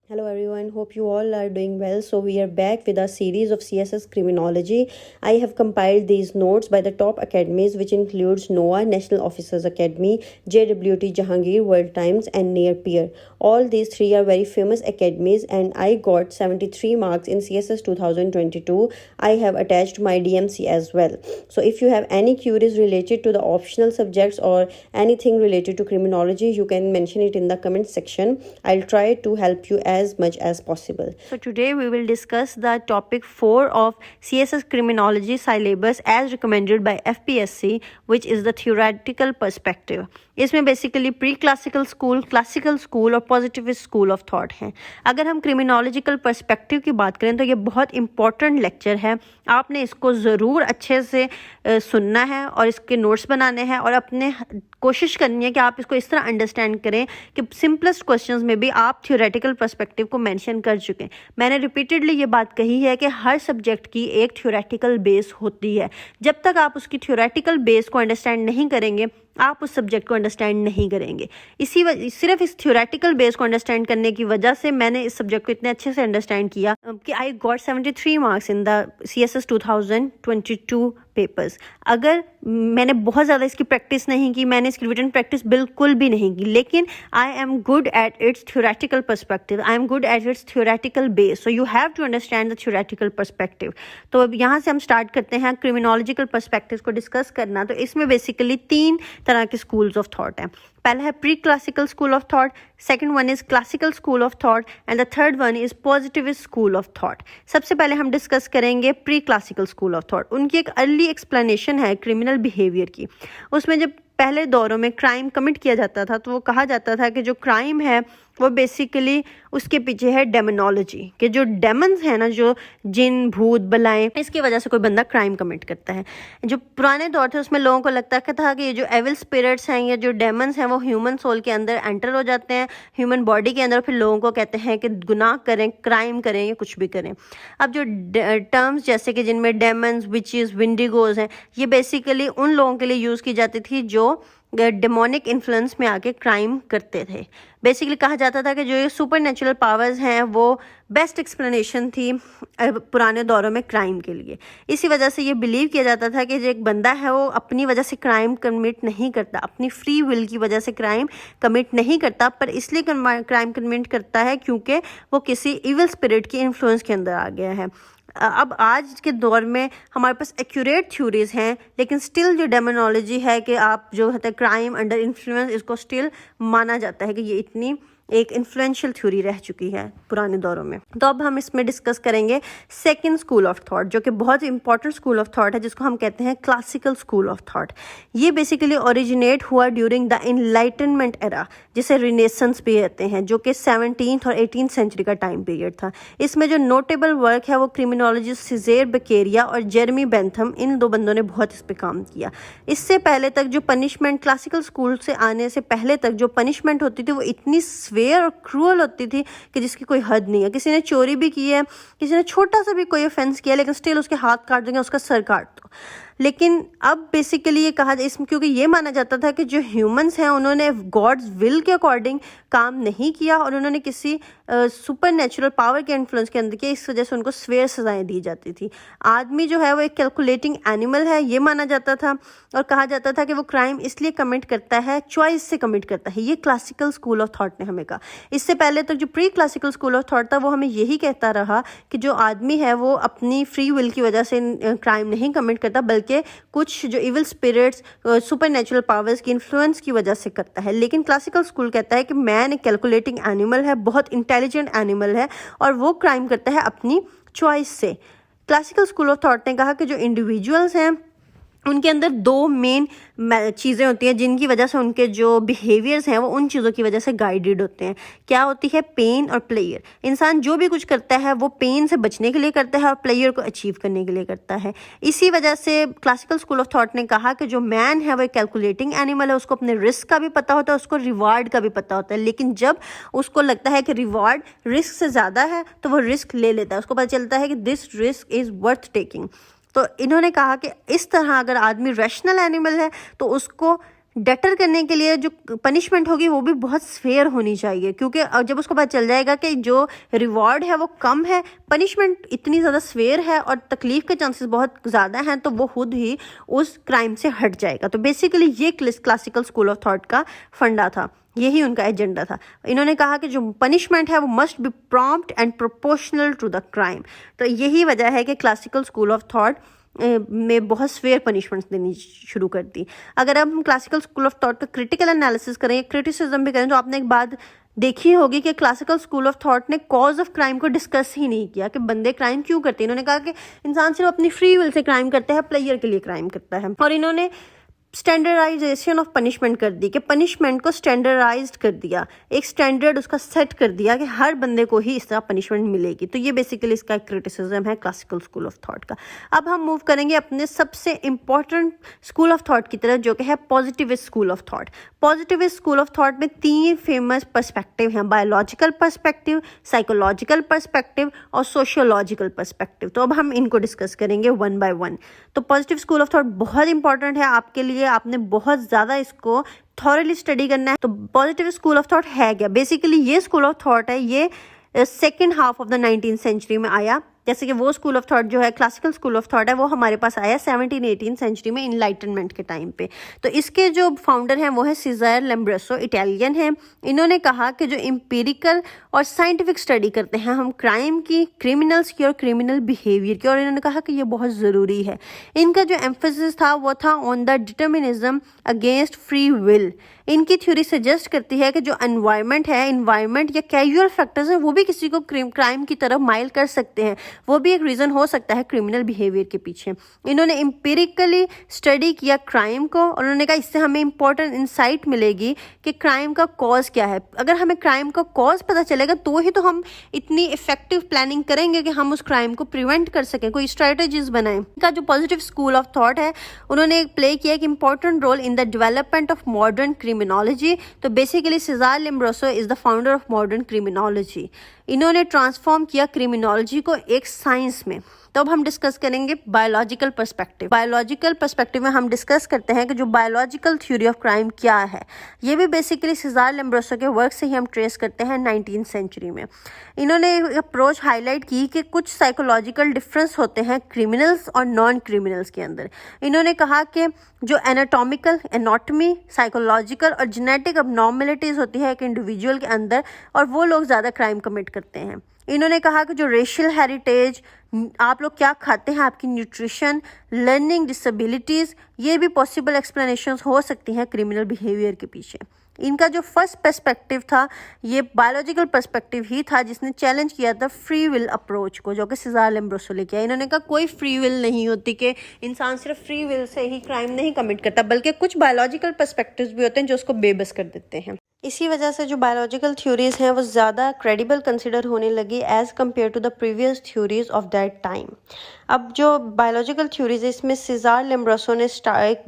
Hello everyone, hope you all are doing well. So we are back with our series of CSS Criminology. I have compiled these notes by the top academies, which includes NOA, National Officers Academy, JWT, Jahangir, World Times and NEARPEER. All these three are very famous academies and I got 73 marks in CSS 2022. I have attached my DMC as well. So if you have any queries related to the optional subjects or anything related to criminology, you can mention it in the comment section. I'll try to help you as much as possible. So today we will discuss the topic 4 of CSS Criminology syllabus as recommended by FPSC, which is the theoretical perspective. इसमें basically pre classical school, classical school और positivist school of thought हैं. अगर हम क्रिमिनोलॉजिकल perspective की बात करें तो ये बहुत इंपॉर्टेंट लेक्चर है. आपने इसको ज़रूर अच्छे से सुनना है और इसके नोट्स बनाने हैं और अपने कोशिश करनी है कि आप इसको इस तरह अंडरस्टैंड करें कि सिंपलेस्ट क्वेश्चंस में भी आप थ्योरेटिकल पर्सपेक्टिव को मेंशन कर चुके हैं. मैंने रिपीटेडली ये बात कही है कि हर सब्जेक्ट की एक थ्योरेटिकल बेस होती है. जब तक आप उसकी थ्योरेटिकल बेस को अंडरस्टैंड नहीं करेंगे आप उस सब्जेक्ट को अंडरस्टैंड नहीं करेंगे. सिर्फ इस थ्योरेटिकल बेस को अंडरस्टैंड करने की वजह से मैंने इस सब्जेक्ट को इतने अच्छे से अंडरस्टैंड किया कि I got 73 marks in the CSS 2022 papers. अगर मैंने बहुत ज़्यादा इसकी प्रैक्टिस नहीं की, मैंने इसकी रिटन प्रैक्टिस बिल्कुल भी नहीं की, लेकिन I am good at its theoretical perspective, I am good at its theoretical base. So you have to understand the theoretical perspective. तो अब यहाँ से हम स्टार्ट करते हैं क्रिमिनोलॉजिकल पर्सपेक्टिव को डिस्कस करना. तो इसमें बेसिकली 3 तरह के स्कूल्स ऑफ थॉट हैं. पहला है pre classical school of thought, second one is classical school of thought and the third one is positivist school of thought. सबसे पहले हम डिस्कस करेंगे pre classical school of thought. उनकी एक अर्ली एक्सप्लेनेशन है क्रिमिनल बिहेवियर की. उसमें जब पहले दौरों में क्राइम कमिट किया जाता था तो वो कहा जाता था कि जो क्राइम है वो बेसिकली उसके पीछे है डेमोनोलॉजी, कि जो डेमन्स है ना, जो जिन भूत बलाएं, इसकी वजह से कोई बंदा क्राइम कमिट करता है. जो पुराने दौर थे उसमें लोगों को लगता था कि ये जो एविल स्पिरिट्स हैं या जो डेमन्स हैं वो ह्यूमन सोल के अंदर एंटर हो जाते हैं, ह्यूमन बॉडी के अंदर, फिर लोगों को कहते हैं कि गुनाह करें, क्राइम करें या कुछ भी करें. अब जो टर्म्स जैसे कि जिनमें डेमन्स, विचेस, विंडिगोज हैं, ये बेसिकली उन लोगों के लिए यूज़ की जाती थी जो डेमोनिक इन्फ्लुएंस में आके क्राइम करते थे. बेसिकली कहा जाता था कि जो ये सुपर नेचुरल पावर्स हैं वो बेस्ट एक्सप्लेनेशन थी पुराने दौरों में क्राइम के लिए. इसी वजह से ये बिलीव किया जाता था कि जो एक बंदा है वो अपनी वजह से क्राइम कमिट नहीं करता, अपनी फ्री विल की वजह से क्राइम कमिट नहीं करता, पर इसलिए क्राइम कमिट करता है क्योंकि वो किसी इविल स्पिरिट की इन्फ्लुएंस के अंदर आ गया है. अब आज के दौर में हमारे पास एक्यूरेट थ्योरीज हैं, लेकिन स्टिल जो डेमोनोलॉजी है कि आप जो है क्राइम अंडर इन्फ्लुएंस, इसको स्टिल माना जाता है कि ये इतनी एक इन्फ्लुएंशियल थ्योरी रह चुकी है पुराने दौरों में. तो अब हम इसमें डिस्कस करेंगे सेकंड स्कूल ऑफ थॉट, जो कि बहुत इंपॉर्टेंट स्कूल ऑफ थॉट है, जिसको हम कहते हैं क्लासिकल स्कूल ऑफ थॉट. ये बेसिकली ओरिजिनेट हुआ ड्यूरिंग द इनलाइटनमेंट एरा, जिसे रिनेसेंस भी कहते हैं, जो कि 17th और 18th सेंचुरी का टाइम पीरियड था. इसमें जो नोटेबल वर्क है वो क्रिमिनोलॉजिस्ट सीज़र बेकेरिया और जेरेमी बेंथम, इन 2 बंदों ने बहुत इस पर काम किया. इससे पहले तक जो पनिशमेंट, क्लासिकल स्कूल से आने से पहले तक जो पनिशमेंट होती थी वो इतनी स्वेयर और क्रूअल होती थी कि जिसकी कोई हद नहीं है. किसी ने चोरी भी की है, किसी ने छोटा सा भी कोई ऑफेंस किया, लेकिन स्टिल उसके हाथ काट देंगे, उसका सर काट दो. लेकिन अब बेसिकली ये कहा जाए, इसमें क्योंकि ये माना जाता था कि जो ह्यूमंस हैं उन्होंने गॉड्स विल के अकॉर्डिंग काम नहीं किया और उन्होंने किसी सुपर नेचुरल पावर के इन्फ्लुएंस के अंदर किया, इस वजह से उनको स्वेयर सजाएं दी जाती थी. आदमी जो है वो एक कैलकुलेटिंग एनिमल है, ये माना जाता था और कहा जाता था कि वो क्राइम इसलिए कमिट करता है, चॉइस से कमिट करता है. ये क्लासिकल स्कूल ऑफ थॉट ने हमें कहा. इससे पहले तक जो pre classical school of thought था वो हमें यही कहता रहा कि जो आदमी है वो अपनी फ्री विल की वजह से क्राइम नहीं कमिट करता, बल्कि कुछ जो evil spirits, super natural powers की इन्फ्लुएंस की वजह से करता है. लेकिन क्लासिकल स्कूल कहता है कि मैन एक कैलकुलेटिंग एनिमल है, बहुत इंटेलिजेंट एनिमल है और वो क्राइम करता है अपनी चॉइस से. क्लासिकल स्कूल ऑफ थॉट ने कहा कि जो इंडिविजुअल्स हैं उनके अंदर 2 मेन चीज़ें होती हैं जिनकी वजह से उनके जो बिहेवियर्स हैं वो उन चीज़ों की वजह से गाइडेड होते हैं. क्या होती है? पेन और प्लेयर. इंसान जो भी कुछ करता है वो पेन से बचने के लिए करता है और प्लेयर को अचीव करने के लिए करता है. इसी वजह से क्लासिकल स्कूल ऑफ थॉट ने कहा कि जो मैन है वो एक कैलकुलेटिंग एनिमल है, उसको अपने रिस्क का भी पता होता है, उसको रिवार्ड का भी पता होता है. लेकिन जब उसको लगता है कि रिवार्ड रिस्क से ज़्यादा है तो वो रिस्क ले लेता है, उसको पता चलता है कि this risk is worth taking. तो इन्होंने कहा कि इस तरह अगर आदमी रैशनल एनिमल है तो उसको डटर करने के लिए जो पनिशमेंट होगी वो भी बहुत फेयर होनी चाहिए, क्योंकि जब उसको पता चल जाएगा कि जो रिवॉर्ड है वो कम है, पनिशमेंट इतनी ज़्यादा फेयर है और तकलीफ के चांसेस बहुत ज़्यादा हैं, तो वो खुद ही उस क्राइम से हट जाएगा। तो बेसिकली ये क्लासिकल स्कूल ऑफ थॉट का फंडा था, यही उनका एजेंडा था। इन्होंने कहा कि जो पनिशमेंट है वो must be prompt and proportional to the crime. तो यही वजह है कि क्लासिकल स्कूल ऑफ थॉट में बहुत फेयर पनिशमेंट्स देनी शुरू कर दी। अगर अब हम क्लासिकल स्कूल ऑफ थॉट का क्रिटिकल एनालिसिस करें, क्रिटिसिज्म भी करें, तो आपने एक बात देखी होगी कि क्लासिकल स्कूल ऑफ थॉट ने कॉज ऑफ क्राइम को डिस्कस ही नहीं किया कि बंदे क्राइम क्यों करते हैं। इन्होंने कहा कि इंसान सिर्फ अपनी फ्री विल से क्राइम करता है, प्लेयर के लिए क्राइम करता है। और इन्होंने स्टैंडर्डाइजेशन ऑफ पनिशमेंट कर दी कि पनिशमेंट को स्टैंडर्डाइज्ड कर दिया, एक स्टैंडर्ड उसका सेट कर दिया कि हर बंदे को ही इस तरह पनिशमेंट मिलेगी। तो ये बेसिकली इसका एक क्रिटिसिज्म है क्लासिकल स्कूल ऑफ थॉट का। अब हम मूव करेंगे अपने सबसे इंपॉर्टेंट स्कूल ऑफ थॉट की तरफ, जो कि है positivist school of thought. Positivist school of thought में 3 फेमस पर्सपेक्टिव हैं, बायोलॉजिकल पर्सपेक्टिव, साइकोलॉजिकल पर्सपेक्टिव और सोशियोलॉजिकल पर्सपेक्टिव। तो अब हम इनको डिस्कस करेंगे वन बाय वन। तो पॉजिटिव स्कूल ऑफ थॉट बहुत इंपॉर्टेंट है आपके लिए, आपने बहुत ज़्यादा इसको थॉरली स्टडी करना है। तो पॉजिटिव स्कूल ऑफ थॉट है क्या? बेसिकली ये स्कूल ऑफ थॉट है, ये second half of the 19th century में आया। जैसे कि वो स्कूल ऑफ थॉट जो है क्लासिकल स्कूल ऑफ थॉट है, वो हमारे पास आया 17th-18th सेंचुरी में इनलाइटनमेंट के टाइम पे। तो इसके जो फाउंडर हैं वो है सीज़र लैम्ब्रोसो, इटालियन हैं। इन्होंने कहा कि जो एम्पिरिकल और साइंटिफिक स्टडी करते हैं हम क्राइम की, क्रिमिनल्स की और क्रिमिनल बिहेवियर की, और इन्होंने कहा कि ये बहुत ज़रूरी है। इनका जो एम्फेसिस था वो था on the determinism against free will. इनकी थ्योरी सजेस्ट करती है कि जो एनवायरनमेंट है, एनवायरनमेंट या कैजुअल फैक्टर्स हैं, वो भी किसी को क्राइम की तरफ माइल कर सकते हैं, वो भी एक रीज़न हो सकता है क्रिमिनल बिहेवियर के पीछे। इन्होंने एम्पिरिकली स्टडी किया क्राइम को, और उन्होंने कहा इससे हमें इंपॉर्टेंट इंसाइट मिलेगी कि क्राइम का कॉज क्या है। अगर हमें क्राइम का कॉज पता चलेगा तो ही तो हम इतनी इफेक्टिव प्लानिंग करेंगे कि हम उस क्राइम को प्रिवेंट कर सकें, कोई स्ट्रेटजीज बनाएं। इनका जो पॉजिटिव स्कूल ऑफ थॉट है, उन्होंने प्ले किया एक important role in the development of modern criminology. तो basically Cesare Lombroso is the founder of modern criminology. इन्होंने ट्रांसफॉर्म किया क्रिमिनोलॉजी को एक साइंस में। तो अब हम डिस्कस करेंगे बायोलॉजिकल पर्सपेक्टिव। बायोलॉजिकल पर्सपेक्टिव में हम डिस्कस करते हैं कि जो बायोलॉजिकल थ्योरी ऑफ क्राइम क्या है। ये भी बेसिकली सीज़र लैम्ब्रोसो के वर्क से ही हम ट्रेस करते हैं 19th सेंचुरी में। इन्होंने अप्रोच हाईलाइट की कि कुछ साइकोलॉजिकल डिफरेंस होते हैं क्रिमिनल्स और नॉन क्रिमिनल्स के अंदर। इन्होंने कहा कि जो एनाटॉमी, साइकोलॉजिकल और जेनेटिक अबनॉर्मलिटीज़ होती है एक इंडिविजुअल के अंदर, और वो लोग ज़्यादा क्राइम कमिट करते हैं। इन्होंने कहा कि जो रेशियल हेरिटेज, आप लोग क्या खाते हैं, आपकी न्यूट्रिशन, लर्निंग डिसेबिलिटीज़, ये भी पॉसिबल एक्सप्लेनेशंस हो सकती हैं क्रिमिनल बिहेवियर के पीछे। इनका जो फर्स्ट पर्सपेक्टिव था ये बायोलॉजिकल पर्सपेक्टिव ही था, जिसने चैलेंज किया था फ्री विल अप्रोच को, जो कि सीज़र लैम्ब्रोसो लेके आए। इन्होंने कहा कोई फ्री विल नहीं होती, कि इंसान सिर्फ free will say he crime नहीं कमिट करता, बल्कि कुछ बायोलॉजिकल पर्सपेक्टिव्स भी होते हैं जो उसको बेबस कर देते हैं। इसी वजह से जो बायोलॉजिकल थ्योरीज हैं वो ज़्यादा क्रेडिबल कंसिडर होने लगी as compare to the previous theories of that time. अब जो बायोलॉजिकल थ्योरीज है इसमें सीज़र लैम्ब्रोसो ने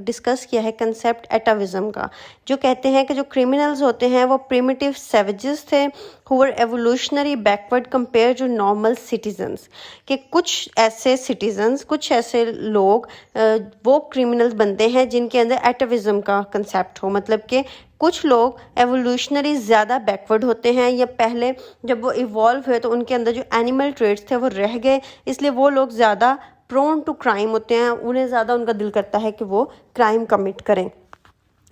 डिस्कस किया है कंसेप्ट एटाविज्म का, जो कहते हैं कि जो क्रिमिनल्स होते हैं वो प्रिमिटिव सैवेजेस थे who were evolutionary backward compare to normal citizens. कि कुछ ऐसे सिटीजन्स, कुछ ऐसे लोग वो क्रिमिनल्स बनते हैं जिनके अंदर एटाविज्म का कंसेप्ट हो, मतलब कि कुछ लोग एवोल्यूशनरी ज़्यादा बैकवर्ड होते हैं, या पहले जब वो इवॉल्व हुए तो उनके अंदर जो एनिमल ट्रेड्स थे वो रह गए, इसलिए वो लोग ज़्यादा प्रोन टू क्राइम होते हैं, उन्हें ज़्यादा उनका दिल करता है कि वो क्राइम कमिट करें।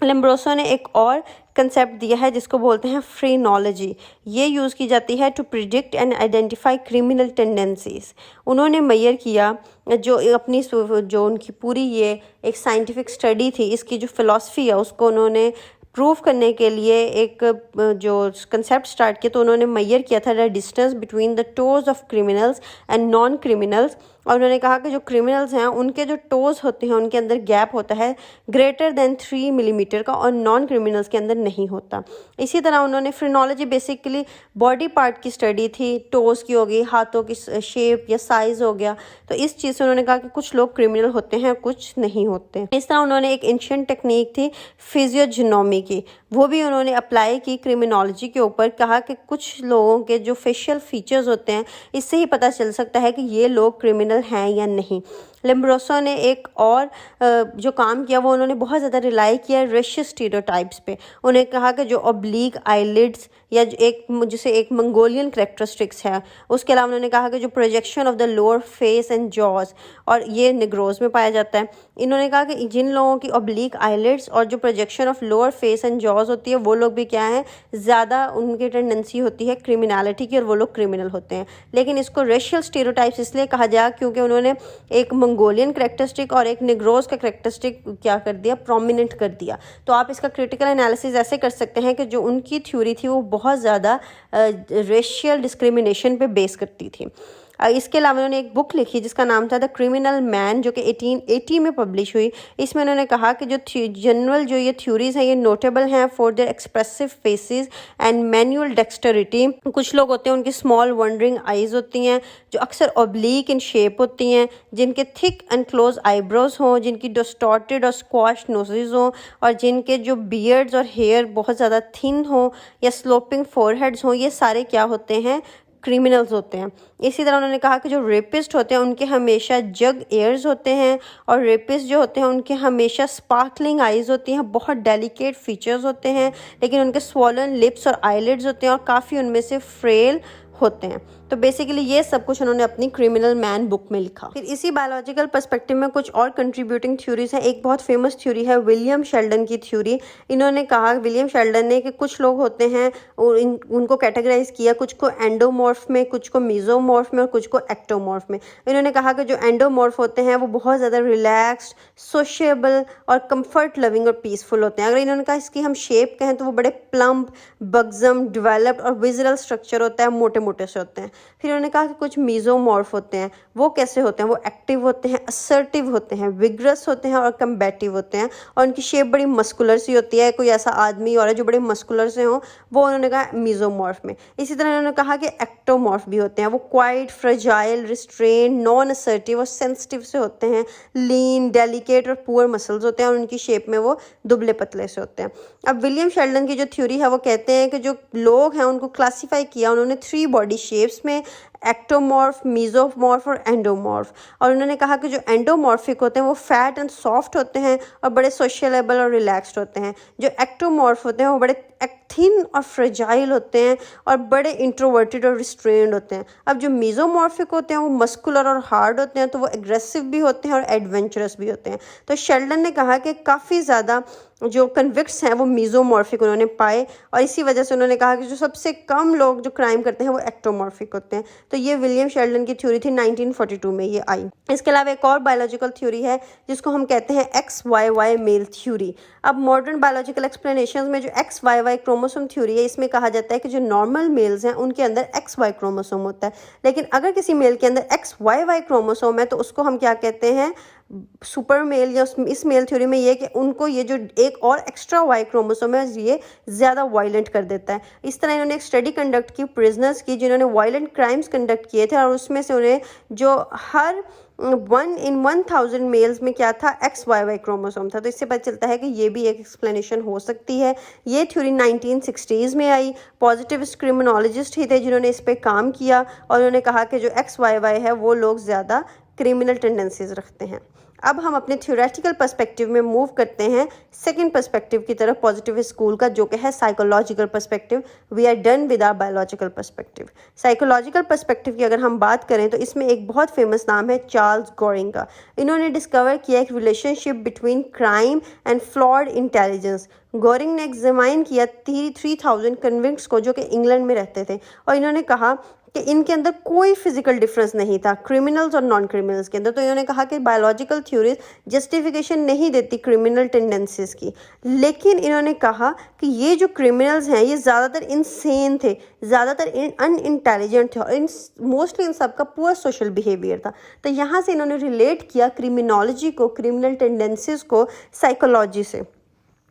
लैम्ब्रोसो ने एक और कंसेप्ट दिया है जिसको बोलते हैं फ्रीनोलॉजी। ये यूज़ की जाती है to predict and identify criminal tendencies. उन्होंने मेजर किया जो उनकी पूरी ये एक साइंटिफिक स्टडी थी, इसकी जो फिलॉसफी है उसको उन्होंने प्रूव करने के लिए एक जो कंसेप्ट स्टार्ट किया। तो उन्होंने मेजर किया था the distance between the toes of criminals and non criminals, और उन्होंने कहा कि जो क्रिमिनल्स हैं उनके जो टोज होते हैं उनके अंदर गैप होता है ग्रेटर देन 3 मिलीमीटर का, और नॉन क्रिमिनल्स के अंदर नहीं होता। इसी तरह उन्होंने फ्रीनोलॉजी बेसिकली बॉडी पार्ट की स्टडी थी, टोज की हो गई, हाथों की शेप या साइज हो गया। तो इस चीज़ से उन्होंने कहा कि कुछ लोग क्रिमिनल होते हैं, कुछ नहीं होते। इस तरह उन्होंने एक एंशिएंट टेक्निक थी फिजियोजेनोमी की, वो भी उन्होंने अप्लाई की क्रिमिनोलॉजी के ऊपर। कहा कि कुछ लोगों के जो फेशियल फीचर्स होते हैं इससे ही पता चल सकता है कि ये लोग क्रिमिनल क्रिमिनल हैं या नहीं। लिम्ब्रोसो ने एक और जो काम किया वो उन्होंने बहुत ज़्यादा रिलाई किया रेशियल स्टीरियोटाइप्स पे। उन्हें कहा कि जो ऑब्लिक आईलिड्स या जिसे एक मंगोलियन करेक्टरिस्टिक्स है, उसके अलावा उन्होंने कहा कि जो projection of the lower face and jaws, और ये निग्रोज में पाया जाता है। इन्होंने कहा कि जिन लोगों की ऑब्लिक आईलिड्स और जो projection of lower face and jaws होती है वो लोग भी क्या है, ज़्यादा उनकी टेंडेंसी होती है क्रिमिनलिटी की और वो लोग क्रिमिनल होते हैं। लेकिन इसको रेशियल स्टीरियोटाइप्स इसलिए कहा जाए क्योंकि उन्होंने एक मंगोलियन करेक्टरिस्टिक और एक निग्रोज का करेक्टरिस्टिक क्या कर दिया, प्रोमिनेंट कर दिया। तो आप इसका क्रिटिकल एनालिसिस ऐसे कर सकते हैं कि जो उनकी थ्योरी थी वो बहुत ज़्यादा रेशियल डिस्क्रिमिनेशन पे बेस करती थी। इसके अलावा उन्होंने एक बुक लिखी जिसका नाम था द क्रिमिनल मैन, जो कि 1880 में पब्लिश हुई। इसमें उन्होंने कहा कि जो जनरल जो ये थ्योरीज हैं ये नोटेबल हैं for their expressive faces and manual dexterity. कुछ लोग होते हैं उनकी स्मॉल वंडरिंग आईज होती हैं जो अक्सर ऑब्लिक इन शेप होती हैं, जिनके थिक एंड क्लोज आईब्रोज हों, जिनकी डिस्टॉर्टेड और स्क्वाश नोजेज हों, और जिनके जो बियर्ड्स और हेयर बहुत ज़्यादा थिन हो या स्लोपिंग फोरहेड्स हों, ये सारे क्या होते हैं, क्रिमिनल्स होते हैं। इसी तरह उन्होंने कहा कि जो रेपिस्ट होते हैं उनके हमेशा जग एयर्स होते हैं, और रेपिस्ट जो होते हैं उनके हमेशा स्पार्कलिंग आईज होती हैं, बहुत डेलिकेट फीचर्स होते हैं, लेकिन उनके स्वॉलन लिप्स और आईलिड्स होते हैं और काफ़ी उनमें से फ्रेल होते हैं। तो बेसिकली ये सब कुछ उन्होंने अपनी क्रिमिनल मैन बुक में लिखा। फिर इसी बायोलॉजिकल पर्सपेक्टिव में कुछ और कंट्रीब्यूटिंग थ्योरीज हैं। एक बहुत फेमस थ्योरी है विलियम शेल्डन की थ्योरी। इन्होंने कहा, विलियम शेल्डन ने, कि कुछ लोग होते हैं और उनको कैटेगराइज किया, कुछ को एंडोमॉर्फ में, कुछ को मीजोमॉर्फ में और कुछ को एक्टोमॉर्फ में। इन्होंने कहा कि जो एंडोमॉर्फ होते हैं वो बहुत ज़्यादा रिलैक्स्ड, सोशिएबल और कंफर्ट लविंग और पीसफुल होते हैं। अगर इन्होंने कहा इसकी हम शेप कहें तो वो बड़े प्लम्प, बग्जम, डेवलप्ड और विजरल स्ट्रक्चर होता है, मोटे मोटे से होते हैं। फिर उन्होंने कहा कि कुछ मीजोमॉर्फ होते हैं, वो कैसे होते हैं, वो एक्टिव होते हैं, असर्टिव होते हैं, विग्रस होते हैं और कम्बैटिव होते हैं, और उनकी शेप बड़ी मस्कुलर सी होती है। कोई ऐसा आदमी और है जो बड़े मस्कुलर से हों, वो उन्होंने कहा मीजोमॉर्फ में। इसी तरह उन्होंने कहा कि एक्टोमॉर्फ भी होते हैं, वो quite, fragile, restrain, non assertive और सेंसिटिव से होते हैं, लीन, डेलिकेट और पुअर मसल्स होते हैं, और उनकी शेप में वो दुबले पतले से होते हैं। अब विलियम शेल्डन की जो थ्योरी है वो कहते हैं कि जो लोग हैं उनको क्लासीफाई किया उन्होंने 3 बॉडी शेप्स में, एक्टोमॉर्फ, मीजोमॉर्फ और एंडोमॉर्फ। और उन्होंने कहा कि जो एंडोमॉर्फिक होते हैं वो फैट एंड सॉफ्ट होते हैं और बड़े सोशलेबल और रिलैक्स्ड होते हैं। जो एक्टोमॉर्फ होते हैं वो बड़े थिन और फ्रेजाइल होते हैं और बड़े इंट्रोवर्टेड और रिस्ट्रेन्ड होते हैं। अब जो मीजोमॉर्फिक होते हैं वो मस्कुलर और हार्ड होते हैं, तो वो एग्रेसिव भी होते हैं और एडवेंचरस भी होते हैं। तो शेल्डन ने कहा कि काफ़ी ज़्यादा जो कन्विक्ट्स हैं वो मीजोमॉर्फिक उन्होंने पाए, और इसी वजह से उन्होंने कहा कि जो सबसे कम लोग जो क्राइम करते हैं वो एक्टोमॉर्फिक होते हैं। तो ये विलियम शेल्डन की थ्योरी थी, 1942 में ये आई। इसके अलावा एक और बायोलॉजिकल थ्योरी है जिसको हम कहते हैं XYY मेल थ्योरी। अब मॉडर्न बायोलॉजिकल एक्सप्लेनेशंस में जो XYY क्रोमोसोम थ्योरी है, इसमें कहा जाता है कि जो नॉर्मल मेल्स हैं उनके अंदर XY क्रोमोसोम होता है, लेकिन अगर किसी मेल के अंदर XYY क्रोमोसोम है तो उसको हम क्या कहते हैं, सुपर मेल। या इस मेल थ्योरी में ये कि उनको ये जो एक और एक्स्ट्रा वाई क्रोमोसोम है ये ज़्यादा वायलेंट कर देता है। इस तरह इन्होंने एक स्टडी कंडक्ट की प्रिजनर्स की जिन्होंने वायलेंट क्राइम्स कंडक्ट किए थे, और उसमें से उन्हें जो हर 1 in 1000 मेल्स में क्या था, XYY क्रोमोसोम था। तो इससे पता चलता है कि ये भी एक एक्सप्लेनेशन हो सकती है। ये थ्योरी 1960s में आई। पॉजिटिविस्ट क्रिमिनोलॉजिस्ट ही थे जिन्होंने इस पर काम किया, और उन्होंने कहा कि जो XYY है वो लोग ज़्यादा क्रिमिनल टेंडेंसीज रखते हैं। अब हम अपने थ्योरेटिकल पर्सपेक्टिव में मूव करते हैं सेकंड पर्सपेक्टिव की तरफ, पॉजिटिव स्कूल का, जो कि है psychological perspective. We are done with our biological perspective. Psychological perspective की अगर हम बात करें तो इसमें एक बहुत फेमस नाम है चार्ल्स गोरिंग का। इन्होंने डिस्कवर किया एक relationship between crime and flawed intelligence. Goring ने एग्जामाइन किया 3000 कन्विक्ट्स को जो कि इंग्लैंड में रहते थे, और इन्होंने कहा कि इनके अंदर कोई फिजिकल डिफरेंस नहीं था क्रिमिनल्स और नॉन क्रिमिनल्स के अंदर। तो इन्होंने कहा कि बायोलॉजिकल थ्योरीज जस्टिफिकेशन नहीं देती क्रिमिनल टेंडेंसीज की, लेकिन इन्होंने कहा कि ये जो क्रिमिनल्स हैं ये ज़्यादातर इनसेन थे, ज़्यादातर अनइंटेलिजेंट थे, और मोस्टली इन सबका पुअर सोशल बिहेवियर था। तो यहाँ से इन्होंने रिलेट किया क्रिमिनोलॉजी को, क्रिमिनल टेंडेंसीज को साइकोलॉजी से।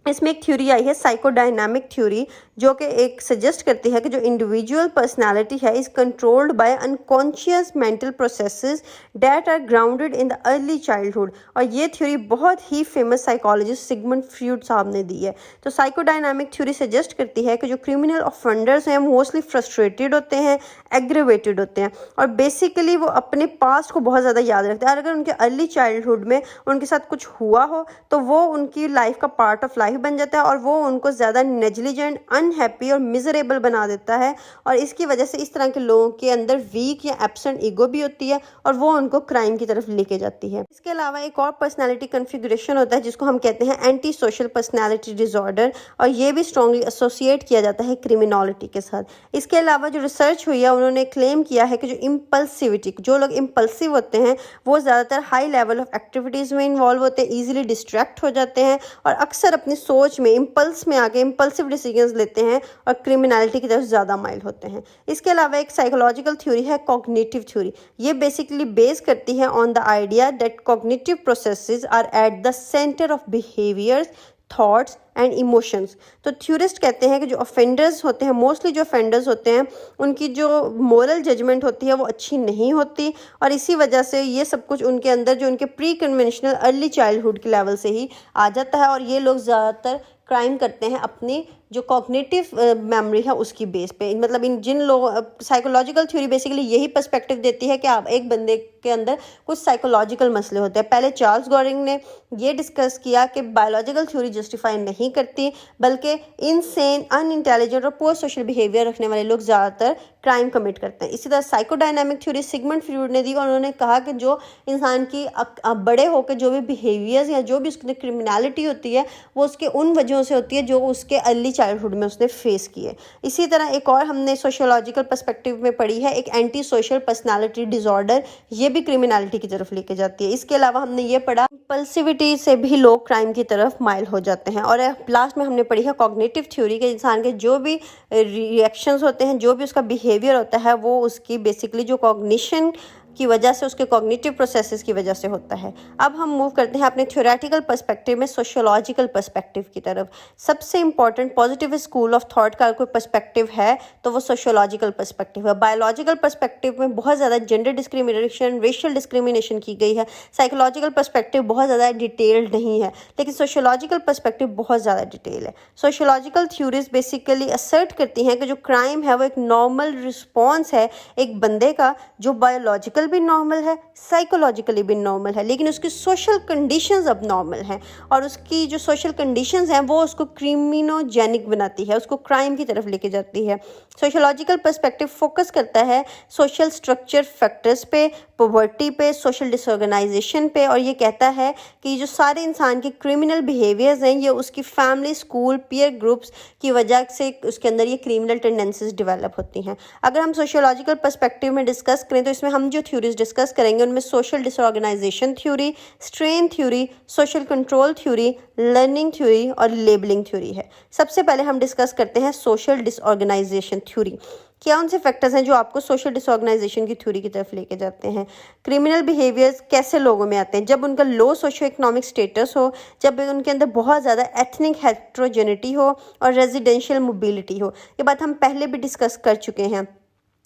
इसमें एक थ्योरी आई है साइकोडायनामिक थ्योरी, जो कि एक सजेस्ट करती है कि जो इंडिविजुअल पर्सनालिटी है is controlled by unconscious mental processes that are grounded in the early childhood. और ये थ्योरी बहुत ही फेमस साइकोलॉजिस्ट सिगमंड फ्रॉइड साहब ने दी है। तो साइकोडायनामिक थ्योरी सजेस्ट करती है कि जो क्रिमिनल ऑफेंडर्स हैं मोस्टली फ्रस्ट्रेटेड होते हैं, एग्रेवेटेड होते हैं, और बेसिकली वो अपने पास्ट को बहुत ज़्यादा याद रखते हैं। और अगर उनके अर्ली चाइल्डहुड में उनके साथ कुछ हुआ हो तो वो उनकी लाइफ का पार्ट ऑफ लाइफ बन जाता है, और वो उनको ज़्यादा नेग्लिजेंट, अनहैप्पी और मिजरेबल बना देता है। और इसकी वजह से इस तरह के लोगों के अंदर वीक या एब्सेंट ईगो भी होती है, और वो उनको क्राइम की तरफ लेके जाती है। इसके अलावा एक और पर्सनैलिटी कन्फिगरेशन होता है जिसको हम कहते हैं एंटी सोशल पर्सनैलिटी डिसऑर्डर, और ये भी स्ट्रांगली एसोसिएट किया जाता है क्रिमिनोलिटी के साथ। इसके अलावा जो रिसर्च हुई है उन्होंने क्लेम किया है कि जो इम्पल्सिविटी, जो लोग इम्पल्सिव होते हैं वो ज़्यादातर हाई लेवल ऑफ एक्टिविटीज़ में इन्वॉल्व होते हैं, ईजिली डिस्ट्रैक्ट हो जाते हैं, और अक्सर अपनी सोच में इम्पल्स में आके इम्पल्सिव डिसीजंस लेते हैं, और क्रिमिनलिटी की तरफ ज़्यादा माइल होते हैं। इसके अलावा एक साइकोलॉजिकल थ्योरी है कॉग्निटिव थ्योरी। ये बेसिकली बेस करती है on the idea that cognitive processes are at the centre of behaviours, thoughts and emotions. तो थ्योरिस्ट कहते हैं कि जो ऑफेंडर्स होते हैं, मोस्टली जो ऑफेंडर्स होते हैं, उनकी जो मोरल जजमेंट होती है वो अच्छी नहीं होती, और इसी वजह से ये सब कुछ उनके अंदर जो उनके प्री कन्वेंशनल अर्ली चाइल्डहुड के लेवल से ही आ जाता है, और ये लोग ज़्यादातर क्राइम करते हैं अपनी जो कॉग्निटिव मेमोरी है उसकी बेस पे। मतलब इन जिन लोगों, साइकोलॉजिकल थ्योरी बेसिकली यही पर्सपेक्टिव देती है कि आप एक बंदे के अंदर कुछ साइकोलॉजिकल मसले होते हैं। पहले चार्ल्स गॉरिंग ने ये डिस्कस किया कि बायोलॉजिकल थ्योरी जस्टिफाई नहीं करती, बल्कि इनसेन, अनइंटेलिजेंट और पुअर सोशल बिहेवियर रखने वाले लोग ज़्यादातर क्राइम कमिट करते हैं। इसी तरह साइकोडायनामिक थ्योरी सिगमंड फ्रॉइड ने दी, और उन्होंने कहा कि जो इंसान की बड़े होकर जो भी बिहेवियर्स या जो भी उसकी क्रिमिनलिटी होती है वो उसके उन वजहों से होती है जो उसके अर्ली चाइल्डहुड में उसने फेस किए। इसी तरह एक और हमने सोशियोलॉजिकल पर्सपेक्टिव में पढ़ी है एक एंटी सोशल पर्सनालिटी डिसऑर्डर, ये भी क्रिमिनलिटी की तरफ लेके जाती है। इसके अलावा हमने ये पढ़ा इम्पल्सिविटी से भी लोग क्राइम की तरफ माइल हो जाते हैं। और लास्ट में हमने पढ़ी है कॉग्निटिव थ्योरी के इंसान के जो भी रिएक्शंस होते हैं, जो भी उसका बिहेवियर होता है, वो उसकी बेसिकली जो कॉग्निशन की वजह से, उसके कॉग्निटिव प्रोसेसेस की वजह से होता है। अब हम मूव करते हैं अपने थ्योरेटिकल पर्सपेक्टिव में सोशियोलॉजिकल पर्सपेक्टिव की तरफ। सबसे important positive school of thought का कोई पर्सपेक्टिव है तो वो सोशियोलॉजिकल पर्सपेक्टिव है। बायोलॉजिकल पर्सपेक्टिव में बहुत ज़्यादा जेंडर डिस्क्रिमिनेशन, रेशियल डिस्क्रिमिनेशन की गई है। साइकोलॉजिकल पर्सपेक्टिव बहुत ज़्यादा डिटेल्ड नहीं है, लेकिन सोशियोलॉजिकल पर्सपेक्टिव बहुत ज़्यादा डिटेल है। सोशियोलॉजिकल थ्योरीज बेसिकली असर्ट करती हैं कि जो क्राइम है वो एक नॉर्मल रिस्पॉन्स है एक बंदे का, जो बायोलॉजिकल भी नॉर्मल है, साइकोलॉजिकली भी नॉर्मल है, लेकिन उसकी सोशल कंडीशंस अब नॉर्मल हैं, और उसकी जो सोशल कंडीशंस हैं वो उसको क्रिमिनोजेनिक बनाती है, उसको क्राइम की तरफ लेके जाती है। सोशियोलॉजिकल पर्सपेक्टिव फोकस करता है सोशल स्ट्रक्चर फैक्टर्स पे, पॉवर्टी पे, सोशल डिसऑर्गेनाइजेशन पे, और ये कहता है कि जो सारे इंसान के क्रिमिनल बिहेवियर्स हैं ये उसकी फैमिली, स्कूल, पीयर ग्रुप्स की वजह से उसके अंदर ये क्रिमिनल टेंडेंसीज डेवलप होती हैं। अगर हम सोशियोलॉजिकल पर्सपेक्टिव में डिस्कस करें तो इसमें हम जो थ्योरीज डिस्कस करेंगे उनमें social disorganisation theory, strain theory, social control theory, learning theory और लेबलिंग थ्योरी है। सबसे पहले हम डिस्कस करते हैं सोशल डिसऑर्गेनाइजेशन थ्योरी। क्या उनसे फैक्टर्स हैं जो आपको सोशल डिसऑर्गेनाइजेशन की थ्योरी की तरफ लेके जाते हैं। क्रिमिनल बिहेवियर्स कैसे लोगों में आते हैं, जब उनका लो सोशो इकोनॉमिक स्टेटस हो, जब उनके अंदर बहुत ज़्यादा एथनिक हेट्रोजेनिटी हो और रेजिडेंशियल मोबिलिटी हो। ये बात हम पहले भी डिस्कस कर चुके हैं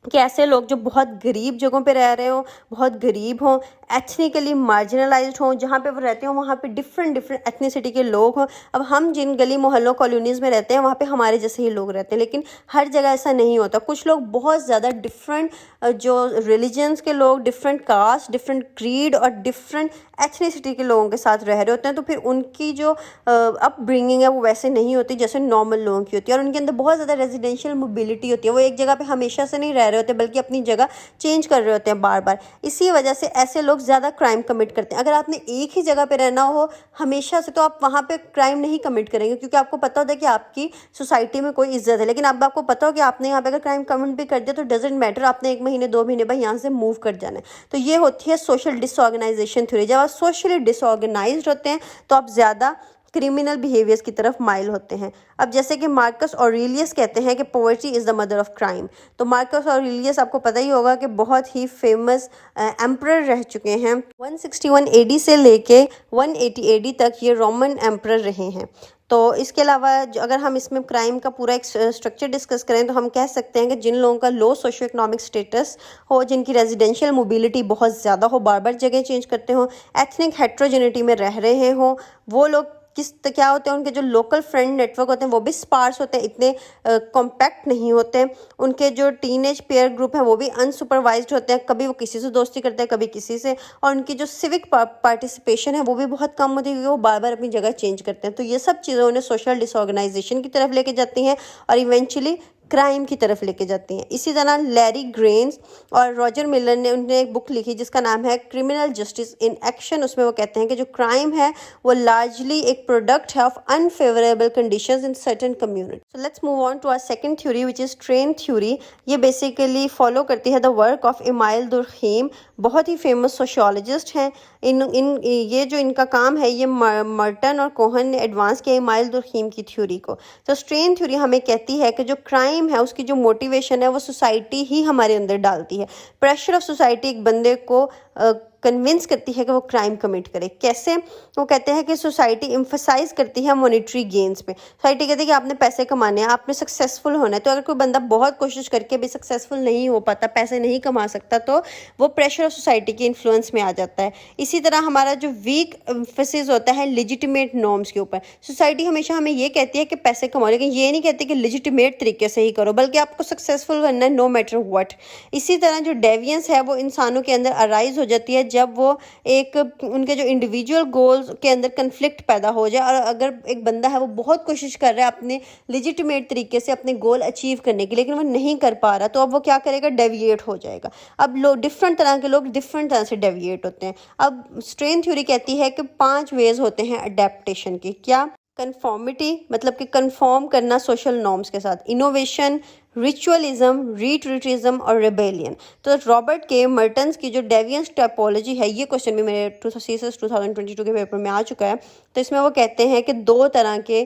कि ऐसे लोग जो बहुत गरीब जगहों पे रह रहे हो, बहुत गरीब हों, एथनिकली मार्जिनलाइज्ड हों, जहाँ पे वो रहते हो वहाँ पे डिफरेंट एथनिसिटी के लोग हों। अब हम जिन गली मोहल्लों कॉलोनीज़ में रहते हैं वहाँ पे हमारे जैसे ही लोग रहते हैं, लेकिन हर जगह ऐसा नहीं होता। कुछ लोग बहुत ज़्यादा डिफरेंट जो रिलीजन्स के लोग, डिफरेंट कास्ट, डिफरेंट क्रीड और डिफरेंट एथनिसिटी के लोगों के साथ रह रहे होते हैं, तो फिर उनकी जो अपब्रिंगिंग है वो वैसे नहीं होती जैसे नॉर्मल लोगों की होती है। और उनके अंदर बहुत ज़्यादा रेजिडेंशियल मोबिलिटी होती है, वो एक जगह पे हमेशा से नहीं रह रहे होते बल्कि अपनी जगह चेंज कर रहे होते हैं बार बार। इसी वजह से ऐसे लोग ज़्यादा क्राइम कमिट करते हैं। अगर आपने एक ही जगह पे रहना हो हमेशा से तो आप वहाँ पे क्राइम नहीं कमिट करेंगे, क्योंकि आपको पता होता है कि आपकी सोसाइटी में कोई इज्जत है। लेकिन अब आपको पता हो कि आपने यहाँ पे अगर क्राइम कमिट भी कर दिया तो डजेंट मैटर, आपने 1 महीने 2 महीने बाद यहाँ से मूव कर जाना है। तो ये होती है सोशल डिसऑर्गेनाइजेशन थ्योरी। जब आप सोशली डिसऑर्गेनाइज्ड होते हैं तो आप ज़्यादा क्रिमिनल बिहेवियर्स की तरफ माइल होते हैं। अब जैसे कि मार्कस ऑरेलियस कहते हैं कि poverty is the mother of crime. तो मार्कस ऑरेलियस आपको पता ही होगा कि बहुत ही फेमस एम्परर रह चुके हैं। 161 एडी से लेके 180 एडी तक ये रोमन एम्परर रहे हैं। तो इसके अलावा अगर हम इसमें क्राइम का पूरा एक स्ट्रक्चर डिस्कस करें तो हम कह सकते हैं कि जिन लोगों का लो सोशो इकोनॉमिक स्टेटस हो, जिनकी रेजिडेंशियल मोबिलिटी बहुत ज़्यादा हो, बार बार जगह चेंज करते हो, एथनिक हेट्रोजेनिटी में रह रहे हों, वो लोग क्या होते हैं, उनके जो लोकल फ्रेंड नेटवर्क होते हैं वो भी स्पार्स होते हैं, इतने कॉम्पैक्ट नहीं होते। उनके जो टीनेज पेयर ग्रुप है वो भी अनसुपरवाइज्ड होते हैं, कभी वो किसी से दोस्ती करते हैं कभी किसी से, और उनकी जो सिविक पार्टिसिपेशन है वो भी बहुत कम होती है क्योंकि वो बार बार अपनी जगह चेंज करते हैं। तो ये सब चीज़ें उन्हें सोशल डिसऑर्गेनाइजेशन की तरफ लेके जाती हैं और इवेंचुअली क्राइम की तरफ लेके जाती हैं। इसी तरह लैरी ग्रेन्स और रॉजर मिलर ने उन्होंने एक बुक लिखी जिसका नाम है क्रिमिनल जस्टिस इन एक्शन। उसमें वो कहते हैं कि जो क्राइम है वो लार्जली एक प्रोडक्ट है of unfavourable conditions in certain community. So let's move on to our second theory which is train theory. ये बेसिकली फॉलो करती है the work of Emile Durkheim, बहुत ही फेमस सोशियोलॉजिस्ट हैं। ये जो इनका काम है ये मर्टन और कोहन ने एडवांस किया इमाइल दुर्खीम की थ्योरी को। तो स्ट्रेन थ्योरी हमें कहती है कि जो क्राइम है उसकी जो मोटिवेशन है वो सोसाइटी ही हमारे अंदर डालती है। प्रेशर ऑफ सोसाइटी एक बंदे को कन्विंस करती है कि वो क्राइम कमिट करे। कैसे? वो कहते हैं कि सोसाइटी एम्फसाइज करती है मॉनेटरी गेन्स पे। सोसाइटी कहती है कि आपने पैसे कमाने हैं, आपने सक्सेसफुल होना है। तो अगर कोई बंदा बहुत कोशिश करके भी सक्सेसफुल नहीं हो पाता, पैसे नहीं कमा सकता, तो वो प्रेशर ऑफ सोसाइटी के इन्फ्लुएंस में आ जाता है। इसी तरह हमारा जो वीक एम्फेसिस होता है लिजिटिमेट नॉर्म्स के ऊपर। सोसाइटी हमेशा हमें ये कहती है कि पैसे कमाओ, लेकिन ये नहीं कहती कि लिजिटिमेट तरीके से ही करो, बल्कि आपको सक्सेसफुल करना है नो मैटर व्हाट। इसी तरह जो डेवियंस है वो इंसानों के अंदर अराइज हो जाती है जब वो एक उनके जो इंडिविजुअल गोल्स के अंदर कन्फ्लिक्ट पैदा हो जाए, और अगर एक बंदा है वो बहुत कोशिश कर रहा है अपने लेजिटिमेट तरीके से अपने गोल अचीव करने की, लेकिन वो नहीं कर पा रहा, तो अब वो क्या करेगा? डेविएट हो जाएगा। अब लोग डिफरेंट तरह के लोग डिफरेंट तरह से डेविएट होते हैं। अब स्ट्रेन थ्योरी कहती है कि 5 वेज होते हैं अडेप्टेशन के। क्या? कन्फॉर्मिटी, मतलब कि कन्फॉर्म करना सोशल नॉर्म्स के साथ, इनोवेशन, रिचुअलिज्म, रिट्रीटिज्म और रेबेलियन। तो रॉबर्ट के मर्टन्स की जो डेवियंस टाइपोलॉजी है, ये क्वेश्चन भी मेरे CSS 2022 के पेपर में आ चुका है। तो इसमें वो कहते हैं कि 2 तरह के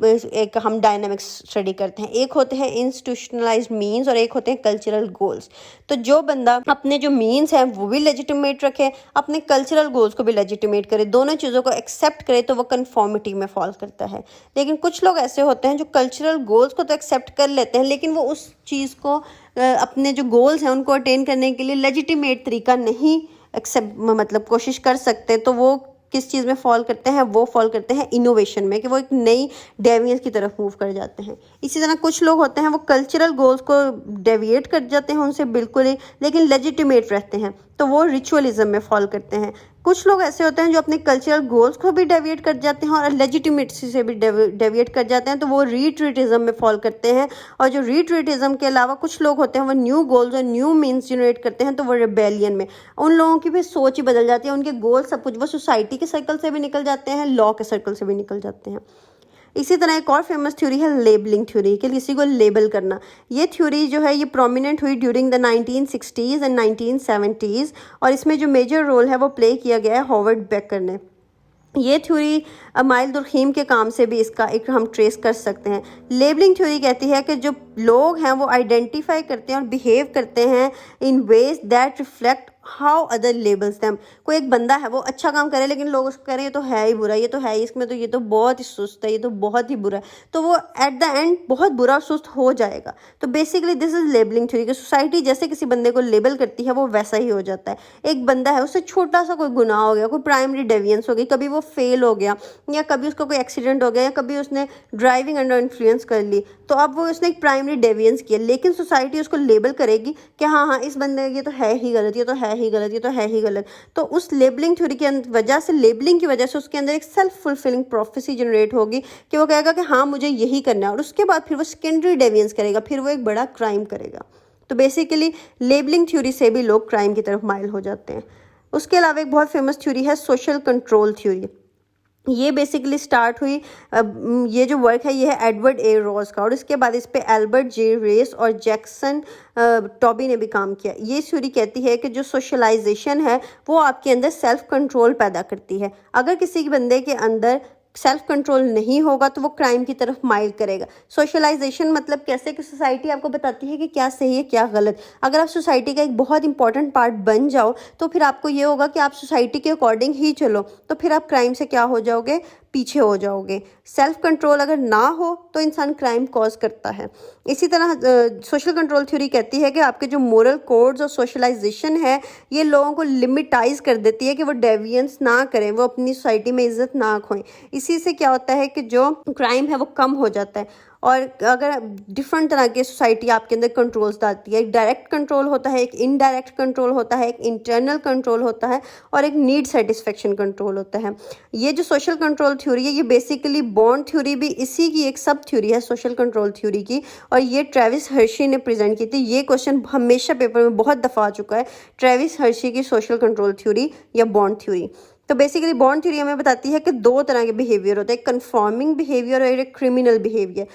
एक हम डायनामिक्स स्टडी करते हैं। एक होते हैं इंस्टीट्यूशनलाइज्ड मीन्स और एक होते हैं कल्चरल गोल्स। तो जो बंदा अपने जो मीन्स हैं वो भी लेजिटिमेट रखे, अपने कल्चरल गोल्स को भी लेजिटिमेट करे, दोनों चीज़ों को एक्सेप्ट करे, तो वो कन्फॉर्मिटी में फॉल करता है। लेकिन कुछ लोग ऐसे होते हैं जो कल्चरल गोल्स को तो एक्सेप्ट कर लेते हैं, लेकिन वो उस चीज़ को अपने जो गोल्स हैं उनको अटेन करने के लिए लेजिटिमेट तरीका नहीं एक्सेप्ट मतलब कोशिश कर सकते। तो वो किस चीज़ में फॉल करते हैं? वो फॉल करते हैं इनोवेशन में, कि वो एक नई डेविएंस की तरफ मूव कर जाते हैं। इसी तरह कुछ लोग होते हैं वो कल्चरल गोल्स को डेविएट कर जाते हैं उनसे बिल्कुल ही, लेकिन लेजिटिमेट रहते हैं, तो वो रिचुअलिज्म में फॉल करते हैं। कुछ लोग ऐसे होते हैं जो अपने कल्चरल गोल्स को भी डेविएट कर जाते हैं और लेजिटिमेसी से भी डेविएट कर जाते हैं, तो वो रिट्रीटिज्म में फॉल करते हैं। और जो रिट्रीटिज्म के अलावा कुछ लोग होते हैं वो न्यू गोल्स और न्यू मीन्स जनरेट करते हैं, तो वो रिबेलियन में। उन लोगों की भी सोच ही बदल जाती है, उनके गोल सब कुछ, वो सोसाइटी के सर्कल से भी निकल जाते हैं, लॉ के सर्कल से भी निकल जाते हैं। इसी तरह एक और फेमस थ्योरी है लेबलिंग थ्योरी, कि किसी को लेबल करना। ये थ्योरी जो है ये प्रोमिनेंट हुई during the 1960s and 1970s, और इसमें जो मेजर रोल है वो प्ले किया गया है हॉवर्ड बेकर ने। ये थ्योरी इमाइल दुर्खीम के काम से भी इसका एक हम ट्रेस कर सकते हैं। लेबलिंग थ्योरी कहती है कि जो लोग हैं वो आइडेंटिफाई करते हैं और बिहेव करते हैं in ways that reflect how other labels them. कोई एक बंदा है वो अच्छा काम करे, लेकिन लोग उसको कह रहे हैं ये तो है ही बुरा, ये तो है ही, इसमें तो ये तो बहुत ही सुस्त है, ये तो बहुत ही बुरा है, तो वो एट द एंड बहुत बुरा और सुस्त हो जाएगा। तो basically this is labelling theory, कि सोसाइटी जैसे किसी बंदे को लेबल करती है वो वैसा ही हो जाता है। एक बंदा है उससे छोटा सा कोई गुनाह हो गया, कोई प्राइमरी डेविएंस हो गई, कभी वो फेल हो गया, या कभी उसका कोई एक्सीडेंट हो गया, या कभी उसने ड्राइविंग अंडर इन्फ्लुएंस कर ली, तो अब वो उसने एक प्राइमरी डेविएंस किया, लेकिन सोसाइटी उसको लेबल करेगी कि हाँ इस बंदे ये तो है ही गलत, ये तो है ही गलत, ये तो है ही गलत। तो उस लेबलिंग थ्योरी की वजह से, लेबलिंग की वजह से उसके अंदर एक सेल्फ फुलफिलिंग प्रोफेसी जनरेट होगी कि वो कहेगा कि हाँ मुझे यही करना है, और उसके बाद फिर वो सेकेंडरी डेविएंस करेगा, फिर वो एक बड़ा क्राइम करेगा। तो बेसिकली लेबलिंग थ्योरी से भी लोग क्राइम की तरफ माइल हो जाते हैं। उसके अलावा एक बहुत फेमस थ्योरी है सोशल कंट्रोल थ्योरी। ये बेसिकली स्टार्ट हुई, ये जो वर्क है ये है एडवर्ड ए रॉस का, और इसके बाद इस पे एल्बर्ट जे रेस और जैक्सन टॉबी ने भी काम किया। ये थ्योरी कहती है कि जो सोशलाइजेशन है वो आपके अंदर सेल्फ कंट्रोल पैदा करती है। अगर किसी बंदे के अंदर सेल्फ कंट्रोल नहीं होगा तो वो क्राइम की तरफ माइल करेगा। सोशलाइजेशन मतलब कैसे कि सोसाइटी आपको बताती है कि क्या सही है क्या गलत। अगर आप सोसाइटी का एक बहुत इंपॉर्टेंट पार्ट बन जाओ तो फिर आपको ये होगा कि आप सोसाइटी के अकॉर्डिंग ही चलो, तो फिर आप क्राइम से क्या हो जाओगे, पीछे हो जाओगे। सेल्फ कंट्रोल अगर ना हो तो इंसान क्राइम कॉज करता है। इसी तरह सोशल कंट्रोल थ्योरी कहती है कि आपके जो मोरल कोड्स और सोशलाइजेशन है ये लोगों को लिमिटाइज कर देती है कि वो डेविएंस ना करें, वो अपनी सोसाइटी में इज्जत ना खोएं। इसी से क्या होता है कि जो क्राइम है वो कम हो जाता है। और अगर डिफरेंट तरह की सोसाइटी आपके अंदर कंट्रोल्स डालती है, एक डायरेक्ट कंट्रोल होता है, एक इनडायरेक्ट कंट्रोल होता है, एक इंटरनल कंट्रोल होता है और एक नीड सेटिस्फेक्शन कंट्रोल होता है। ये जो सोशल कंट्रोल थ्योरी है ये बेसिकली बॉन्ड थ्योरी भी इसी की एक सब थ्योरी है सोशल कंट्रोल थ्योरी की, और ये ट्रेविस हर्शी ने प्रेजेंट की थी। ये क्वेश्चन हमेशा पेपर में बहुत दफ़ा आ चुका है, ट्रेविस हर्शी की सोशल कंट्रोल थ्योरी या बॉन्ड थ्योरी। तो बेसिकली बॉन्ड थ्योरी हमें बताती है कि दो तरह के बिहेवियर होते हैं, एक कन्फॉर्मिंग बिहेवियर और एक क्रिमिनल बिहेवियर।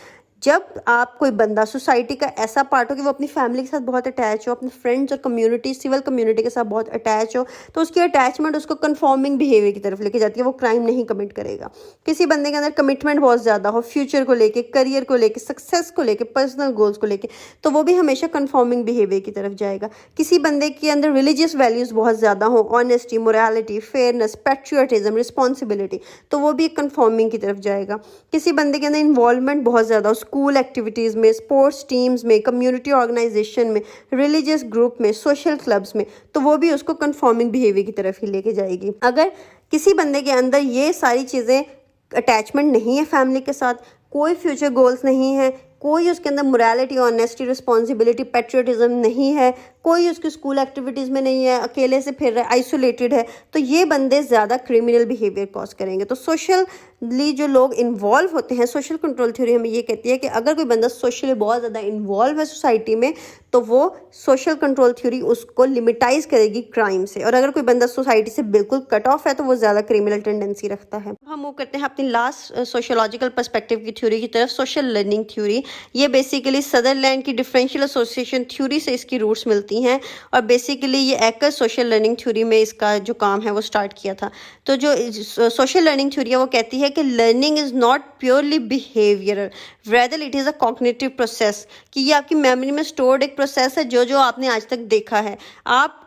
जब आप कोई बंदा सोसाइटी का ऐसा पार्ट हो कि वो अपनी फैमिली के साथ बहुत अटैच हो, अपने फ्रेंड्स और कम्युनिटी सिविल कम्युनिटी के साथ बहुत अटैच हो, तो उसकी अटैचमेंट उसको कन्फॉर्मिंग बिहेवियर की तरफ लेके जाती है, वो क्राइम नहीं कमिट करेगा। किसी बंदे के अंदर कमिटमेंट बहुत ज़्यादा हो, फ्यूचर को लेके, करियर को लेके, सक्सेस को लेके, पर्सनल गोल्स को लेके, तो वो भी हमेशा कन्फॉर्मिंग बिहेवियर की तरफ जाएगा। किसी बंदे के अंदर रिलीजियस वैल्यूज़ बहुत ज़्यादा हो, honesty, morality, fairness, patriotism, responsibility, तो वो भी कन्फॉर्मिंग की तरफ जाएगा। किसी बंदे के अंदर इन्वॉल्वमेंट बहुत ज़्यादा हो, स्कूल एक्टिविटीज़ में, स्पोर्ट्स टीम्स में, कम्युनिटी ऑर्गेनाइजेशन में, रिलीजियस ग्रुप में, सोशल क्लब्स में, तो वो भी उसको कन्फॉर्मिंग बिहेवियर की तरफ ही लेके जाएगी। अगर किसी बंदे के अंदर ये सारी चीज़ें, अटैचमेंट नहीं है फैमिली के साथ, कोई फ्यूचर गोल्स नहीं है, कोई उसके अंदर मोरालिटी, ऑनेस्टी, रिस्पॉन्सिबिलिटी, पैट्रियटिज्म नहीं है, कोई उसकी स्कूल एक्टिविटीज़ में नहीं है, अकेले से फिर रहा है, आइसोलेटेड है, तो ये बंदे ज़्यादा क्रिमिनल बिहेवियर कॉज करेंगे। तो सोशली जो लोग इन्वॉल्व होते हैं, सोशल कंट्रोल थ्योरी हमें ये कहती है कि अगर कोई बंदा सोशली बहुत ज़्यादा इन्वॉल्व है सोसाइटी में तो वो सोशल कंट्रोल थ्योरी उसको लिमिटाइज करेगी क्राइम से, और अगर कोई बंदा सोसाइटी से बिल्कुल कट ऑफ है तो वो ज़्यादा क्रिमिनल टेंडेंसी रखता है। हम मूव करते हैं अपनी लास्ट सोशियोलॉजिकल पर्सपेक्टिव की थ्योरी की तरफ, सोशल लर्निंग थ्योरी। ये बेसिकली सदरलैंड की डिफरेंशियल एसोसिएशन थ्योरी से इसकी रूट्स मिलती हैं, और बेसिकली ये एकर्स सोशल लर्निंग थ्योरी में इसका जो काम है वो स्टार्ट किया था। तो जो सोशल लर्निंग थ्योरी है वो कहती है कि learning is not purely behavioural, rather it is a cognitive process, कि ये आपकी मेमोरी में स्टोर्ड एक प्रोसेस है जो आपने आज तक देखा है। आप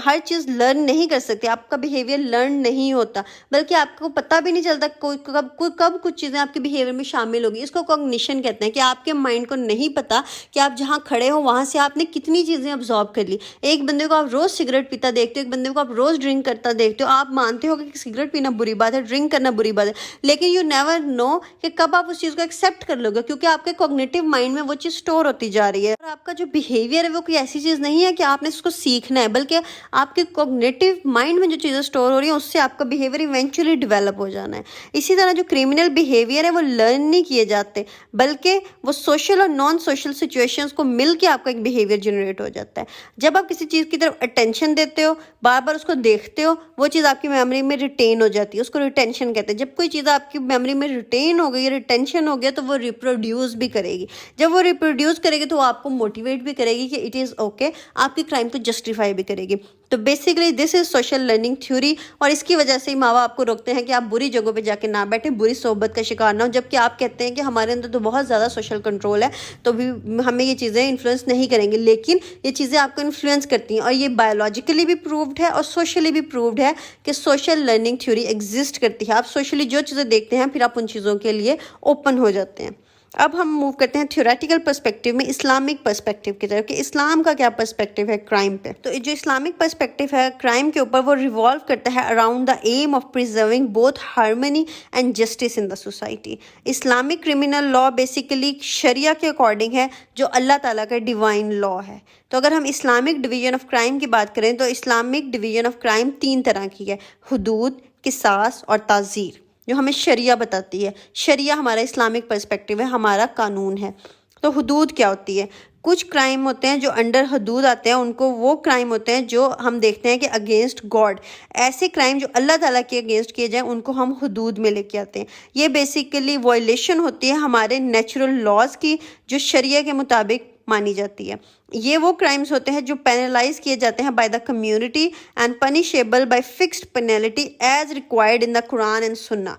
हर चीज़ लर्न नहीं कर सकते, आपका बिहेवियर लर्न नहीं होता, बल्कि आपको पता भी नहीं चलता कब कुछ चीज़ें आपके बिहेवियर में शामिल होगी। इसको कॉग्निशन कहते हैं, कि आपके माइंड को नहीं पता कि आप जहाँ खड़े हो वहाँ से आपने कितनी चीज़ें ऑब्जॉर्व कर ली। एक बंदे को आप रोज़ सिगरेट पीता देखते हो, एक बंदे को आप रोज़ ड्रिंक करता देखते हो, आप मानते हो कि सिगरेट पीना बुरी बात है, ड्रिंक करना बुरी बात है, लेकिन यू नेवर नो कि कब आप उस चीज़ को एक्सेप्ट कर लोगे, क्योंकि आपके कॉग्निटिव माइंड में वो चीज़ स्टोर होती जा रही है। और आपका जो बिहेवियर है वो कोई ऐसी चीज़ नहीं है कि आपने इसको सीखना है, बल्कि आपके कॉग्निटिव माइंड में जो चीज़ें स्टोर हो रही हैं उससे आपका बिहेवियर इवेंचुअली डेवलप हो जाना है। इसी तरह जो क्रिमिनल बिहेवियर है वो लर्न नहीं किए जाते, बल्कि वो सोशल और नॉन सोशल सिचुएशंस को मिल के आपका एक बिहेवियर जनरेट हो जाता है। जब आप किसी चीज़ की तरफ अटेंशन देते हो, बार बार उसको देखते हो, वो चीज़ आपकी मेमोरी में रिटेन हो जाती है, उसको रिटेंशन कहते हैं। जब कोई चीज़ आपकी मेमोरी में रिटेन हो गई, रिटेंशन हो गया, तो वो रिप्रोड्यूस भी करेगी। जब वो रिप्रोड्यूस करेगी तो वो आपको मोटिवेट भी करेगी कि इट इज़ ओके, आपकी क्राइम को जस्टिफाई भी करेगी। तो basically this is social learning theory, और इसकी वजह से ही माँ बाप आपको रोकते हैं कि आप बुरी जगहों पे जाके ना बैठे, बुरी सोहबत का शिकार ना हो, जबकि आप कहते हैं कि हमारे अंदर तो बहुत ज़्यादा सोशल कंट्रोल है तो भी हमें ये चीज़ें इन्फ्लुएंस नहीं करेंगी, लेकिन ये चीज़ें आपको इन्फ्लुएंस करती हैं। और ये बायोलॉजिकली भी प्रूव्ड है और सोशली भी प्रूव्ड है कि सोशल लर्निंग थ्योरी एग्जिस्ट करती है। आप सोशली जो चीज़ें देखते हैं फिर आप उन चीज़ों के लिए ओपन हो जाते हैं। अब हम मूव करते हैं थ्योरेटिकल पर्सपेक्टिव में इस्लामिक पर्सपेक्टिव की तरफ, कि इस्लाम का क्या पर्सपेक्टिव है क्राइम पे। तो जो इस्लामिक पर्सपेक्टिव है क्राइम के ऊपर वो रिवॉल्व करता है around the aim of preserving both harmony and justice in the society. Islamic criminal law basically शरिया के अकॉर्डिंग है, जो अल्लाह ताला का डिवाइन लॉ है। तो अगर हम इस्लामिक डिवीजन ऑफ क्राइम की बात करें तो इस्लामिक डिवीजन ऑफ क्राइम 3 तरह की है, हुदूद, किसास और ताज़ीर, जो हमें शरिया बताती है। शरिया हमारा इस्लामिक पर्सपेक्टिव है, हमारा कानून है। तो हुदूद क्या होती है? कुछ क्राइम होते हैं जो अंडर हुदूद आते हैं, उनको वो क्राइम होते हैं जो हम देखते हैं कि अगेंस्ट गॉड, ऐसे क्राइम जो अल्लाह ताला के अगेंस्ट किए जाएं उनको हम हुदूद में लेके आते हैं। ये बेसिकली वॉयलेशन होती है हमारे नेचुरल लॉज की, जो शरिया के मुताबिक मानी जाती है। ये वो क्राइम्स होते हैं जो पेनलाइज किए जाते हैं by the community and punishable by fixed penalty as required in the Quran and Sunnah.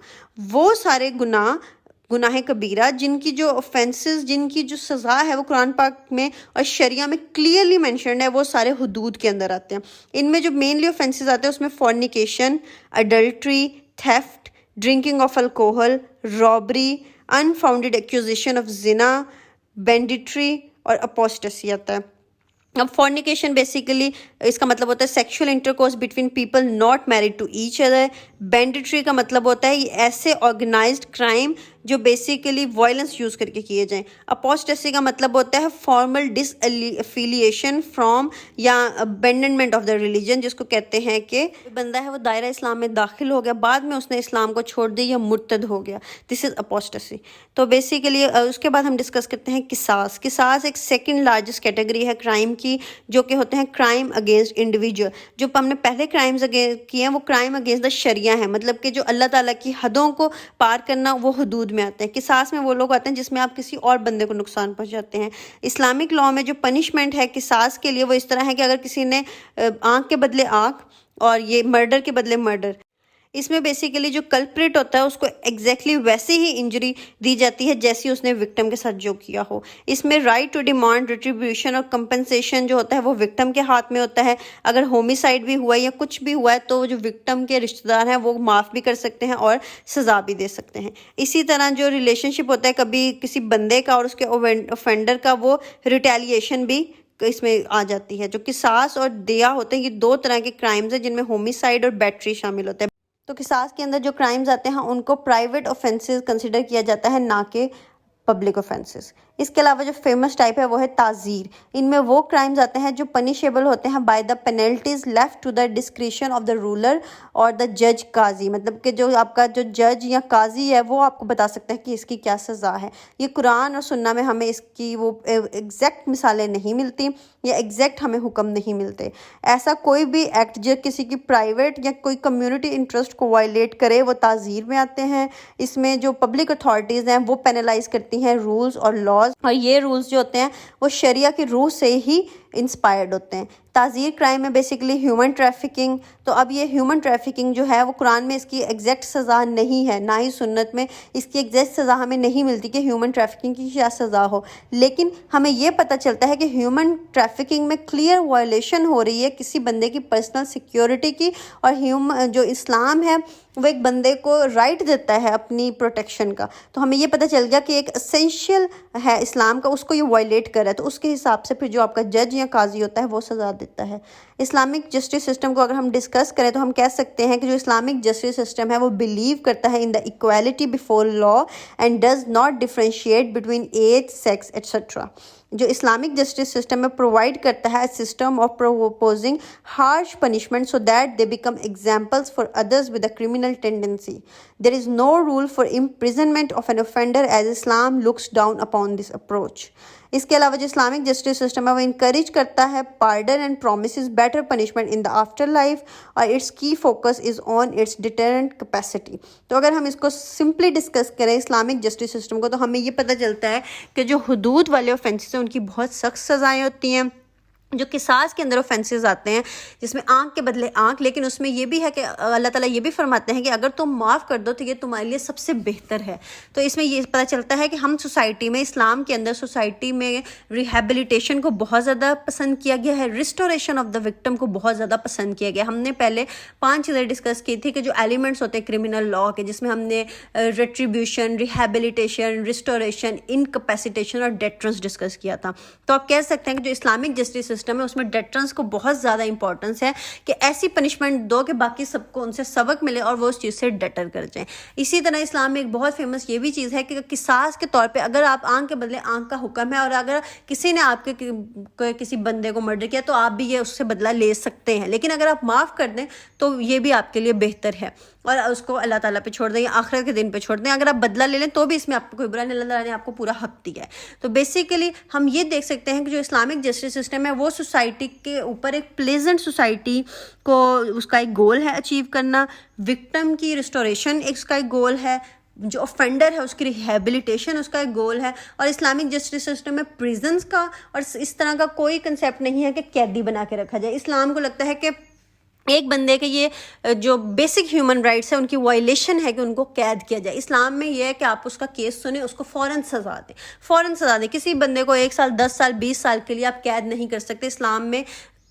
वो सारे गुनाह कबीरा जिनकी जो ऑफेंसेस, जिनकी जो सज़ा है वो कुरान पाक में और शरिया में क्लियरली मेंशन्ड है, वो सारे हुदूद के अंदर आते हैं। इनमें जो मेनली ऑफेंसेस आते हैं उसमें fornication, adultery, theft, drinking of alcohol, robbery, unfounded accusation of जिना, बेंडिट्री और अपोस्टेसी आता है। अब फॉर्निकेशन बेसिकली इसका मतलब होता है sexual intercourse between people not married to each other. Banditry का मतलब होता है ये ऐसे ऑर्गेनाइज्ड क्राइम जो बेसिकली वायलेंस यूज़ करके किए जाएं। अपोस्टेसी का मतलब होता है फॉर्मल डिसएफिलिएशन फ्रॉम या अबेंडनमेंट ऑफ द रिलीजन, जिसको कहते हैं कि बंदा है वो दायरा इस्लाम में दाखिल हो गया, बाद में उसने इस्लाम को छोड़ दिया या मुर्तद हो गया, दिस इज़ अपोस्टेसी। तो बेसिकली उसके बाद हम डिस्कस करते हैं किसास। किसास एक सेकेंड लार्जेस्ट कैटेगरी है क्राइम की, जो कि होते हैं क्राइम अगेंस्ट इंडिविजुअल। जो हमने पहले क्राइम्स किए हैं वो क्राइम अगेंस्ट द शरिया है, मतलब कि जो अल्लाह ताला की हदों को पार करना वो हदूद में आते हैं। किसास में वो लोग आते हैं जिसमें आप किसी और बंदे को नुकसान पहुंचाते हैं। इस्लामिक लॉ में जो पनिशमेंट है किसास के लिए वो इस तरह है कि अगर किसी ने आंख के बदले आंख और ये मर्डर के बदले मर्डर, इसमें बेसिकली जो कल्प्रिट होता है उसको एग्जैक्टली वैसे ही इंजरी दी जाती है जैसी उसने विक्टिम के साथ जो किया हो। इसमें राइट टू डिमांड रिट्रीब्यूशन और कंपनसेशन जो होता है वो विक्टिम के हाथ में होता है। अगर होमिसाइड भी हुआ है या कुछ भी हुआ है तो जो विक्टिम के रिश्तेदार हैं वो माफ़ भी कर सकते हैं और सज़ा भी दे सकते हैं। इसी तरह जो रिलेशनशिप होता है कभी किसी बंदे का और उसके ऑफेंडर का, वो रिटेलिएशन भी इसमें आ जाती है। जो किसास और दिया होते हैं ये दो तरह के क्राइम्स हैं जिनमें होमिसाइड और बैटरी शामिल होता है। तो किसास के अंदर जो क्राइम्स आते हैं उनको प्राइवेट ऑफेंसेस कंसिडर किया जाता है, ना कि पब्लिक ऑफेंसेस। इसके अलावा जो फेमस टाइप है वो है ताज़ीर। इनमें वो क्राइम्स आते हैं जो पनिशेबल होते हैं by the penalties left to the discretion of the ruler और द जज काजी, मतलब कि जो आपका जो जज या काजी है वो आपको बता सकता है कि इसकी क्या सज़ा है। ये कुरान और सुन्ना में हमें इसकी वो एग्जैक्ट मिसालें नहीं मिलती या एग्जैक्ट हमें हुक्म नहीं मिलते। ऐसा कोई भी एक्ट जो किसी की प्राइवेट या कोई कम्युनिटी इंटरेस्ट को वायलेट करे वो ताज़ीर में आते हैं। इसमें जो पब्लिक अथॉरिटीज़ हैं वो पेनलाइज करती हैं रूल्स और लॉज, और ये रूल्स जो होते हैं वो शरिया की रूह से ही इंस्पायर्ड होते हैं। ताज़ीर क्राइम में बेसिकली ह्यूमन ट्रैफिकिंग, तो अब ये ह्यूमन ट्रैफिकिंग जो है वो कुरान में इसकी एग्जैक्ट सज़ा नहीं है, ना ही सुन्नत में इसकी एग्जैक्ट सज़ा हमें नहीं मिलती कि ह्यूमन ट्रैफिकिंग की क्या सज़ा हो। लेकिन हमें ये पता चलता है कि ह्यूमन ट्रैफिकिंग में क्लियर वायलेशन हो रही है किसी बंदे की पर्सनल सिक्योरिटी की, और जो इस्लाम है वो एक बंदे को राइट देता है अपनी प्रोटेक्शन का। तो हमें ये पता चल गया कि एक एसेंशियल है इस्लाम का, उसको ये वायलेट कर रहा है, तो उसके हिसाब से फिर जो आपका जज या काजी होता है वो सज़ा देता है। इस्लामिक जस्टिस सिस्टम को अगर हम डिस्कस करें तो हम कह सकते हैं कि जो इस्लामिक जस्टिस सिस्टम है वो बिलीव करता है in the equality before law and does not differentiate between age, sex etcetera. जो इस्लामिक जस्टिस सिस्टम में प्रोवाइड करता है system of proposing harsh punishment so that they become examples for others with a criminal tendency. There is no rule for imprisonment of an offender as Islam looks down upon this approach. इसके अलावा जो Islamic justice system है वो encourage करता है pardon and promises better punishment in the after life, और it's की focus is on it's deterrent capacity. तो अगर हम इसको सिंपली डिस्कस करें इस्लामिक जस्टिस सिस्टम को, तो हमें ये पता चलता है कि जो हुदूद वाले ऑफेंसेस हैं उनकी बहुत सख्त सज़ाएँ होती हैं। जो किसास के अंदर ऑफेंसेस आते हैं जिसमें आंख के बदले आंख, लेकिन उसमें ये भी है कि अल्लाह ताला ये भी फरमाते हैं कि अगर तुम माफ़ कर दो तो ये तुम्हारे लिए सबसे बेहतर है। तो इसमें ये पता चलता है कि हम सोसाइटी में, इस्लाम के अंदर सोसाइटी में रिहेबिलिटेशन को बहुत ज़्यादा पसंद किया गया है, रिस्टोरेशन ऑफ द विक्टिम को बहुत ज़्यादा पसंद किया गया। हमने पहले 5 चीज़ें डिस्कस की थी कि जो एलिमेंट्स होते हैं क्रिमिनल लॉ के, जिसमें हमने रिट्रीब्यूशन, रिहेबिलिटेशन, रिस्टोरेशन, इनकैपेसिटेशन और डेटरेंस डिस्कस किया था। तो आप कह सकते हैं कि जो इस्लामिक जस्टिस सिस्टम है उसमें डेटरेंस को बहुत ज़्यादा इंपॉर्टेंस है कि ऐसी पनिशमेंट दो कि बाकी सबको उनसे सबक मिले और वो उस चीज़ से डेटर कर जाएं। इसी तरह इस्लाम में एक बहुत फेमस ये भी चीज़ है कि किसास के तौर पे अगर आप आंख के बदले आंख का हुक्म है और अगर किसी ने आपके किसी बंदे को मर्डर किया तो आप भी ये उससे बदला ले सकते हैं, लेकिन अगर आप माफ़ कर दें तो ये भी आपके लिए बेहतर है और उसको अल्लाह ताला पे छोड़ दें या आखिरत के दिन पे छोड़ दें। अगर आप बदला ले लें तो भी इसमें आपको कोई बुरा नहीं, अल्लाह ताला ने आपको पूरा हक दिया है। तो बेसिकली हम ये देख सकते हैं कि जो इस्लामिक जस्टिस सिस्टम है वो सोसाइटी के ऊपर एक प्लेजेंट सोसाइटी को उसका एक गोल है अचीव करना, विक्टिम की रिस्टोरेशन एक उसका एक गोल है, जो ऑफेंडर है उसकी रिहेबिलिटेशन उसका एक गोल है। और इस्लामिक जस्टिस सिस्टम में प्रिजन्स का और इस तरह का कोई कंसेप्ट नहीं है कि कैदी बना के रखा जाए। इस्लाम को लगता है कि एक बंदे के ये जो बेसिक ह्यूमन राइट्स है उनकी वायलेशन है कि उनको कैद किया जाए। इस्लाम में ये है कि आप उसका केस सुने, उसको फ़ौरन सज़ा दें, फ़ौरन सज़ा दें। किसी बंदे को 1 साल 10 साल 20 साल के लिए आप कैद नहीं कर सकते। इस्लाम में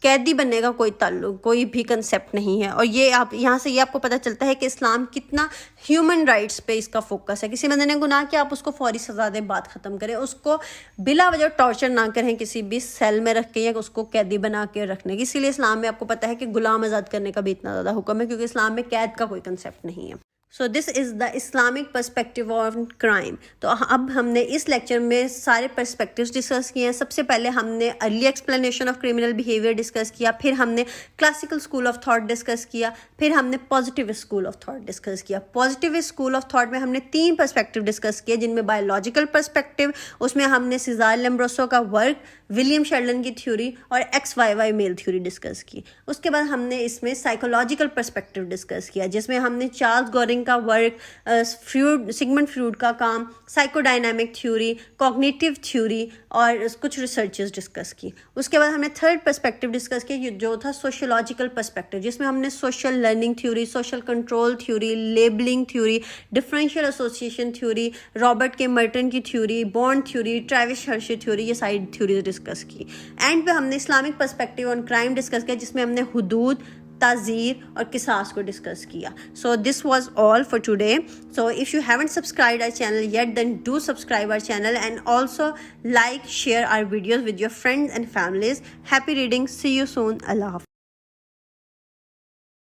कैदी बनने का कोई ताल्लुक, कोई भी कंसेप्ट नहीं है। और ये आप यहाँ से ये आपको पता चलता है कि इस्लाम कितना ह्यूमन राइट्स पे इसका फोकस है। किसी बंदे ने गुनाह किया, आप उसको फौरी सज़ा दें, बात ख़त्म करें, उसको बिला वजह टॉर्चर ना करें किसी भी सेल में रख के या उसको कैदी बना के रखने की। इसीलिए इस्लाम में आपको पता है कि गुलाम आज़ाद करने का भी इतना ज़्यादा हुक्म है, क्योंकि इस्लाम में कैद का कोई कंसेप्ट नहीं है। So this is the Islamic perspective on crime. तो अब हमने इस लेक्चर में सारे पर्सपेक्टिव्स डिस्कस किए हैं। सबसे पहले हमने early explanation of criminal behaviour discuss किया, फिर हमने classical school of thought discuss किया, फिर हमने positive school of thought discuss किया। पॉजिटिव स्कूल ऑफ थॉट में हमने 3 पर्सपेक्टिव डिस्कस किए, जिनमें बायोलॉजिकल पर्सपेक्टिव, उसमें हमने सिजार लेम्ब्रोसो का वर्क, विलियम शेल्डन की थ्योरी और XYY मेल थ्योरी डिस्कस की। उसके बाद हमने इसमें साइकोलॉजिकल पर्सपेक्टिव डिस्कस किया, जिसमें हमने चार्ल्स गोरिंग का वर्क, सिगमंड फ्रूड का काम, साइकोडायनामिक थ्योरी, कॉग्निटिव थ्योरी और कुछ रिसर्चेस डिस्कस की। उसके बाद हमने थर्ड पर्सपेक्टिव डिस्कस किया जो था सोशियोलॉजिकल पर्सपेक्टिव, जिसमें हमने social learning theory, social control theory, labelling theory, differential association theory, Robert के मर्टन की theory, bond theory, Travis Hershey theory, ये सारी थ्योरीज डिस्कस की। एंड पे हमने Islamic perspective on crime discuss किया, जिसमें हमने हुदूद, ताज़ीर और किसास को डिस्कस किया। So this was all for today. So if you haven't subscribed our channel yet, then do subscribe our channel and also like, share our videos with your friends and families. Happy reading. See you soon. Allah Hafiz.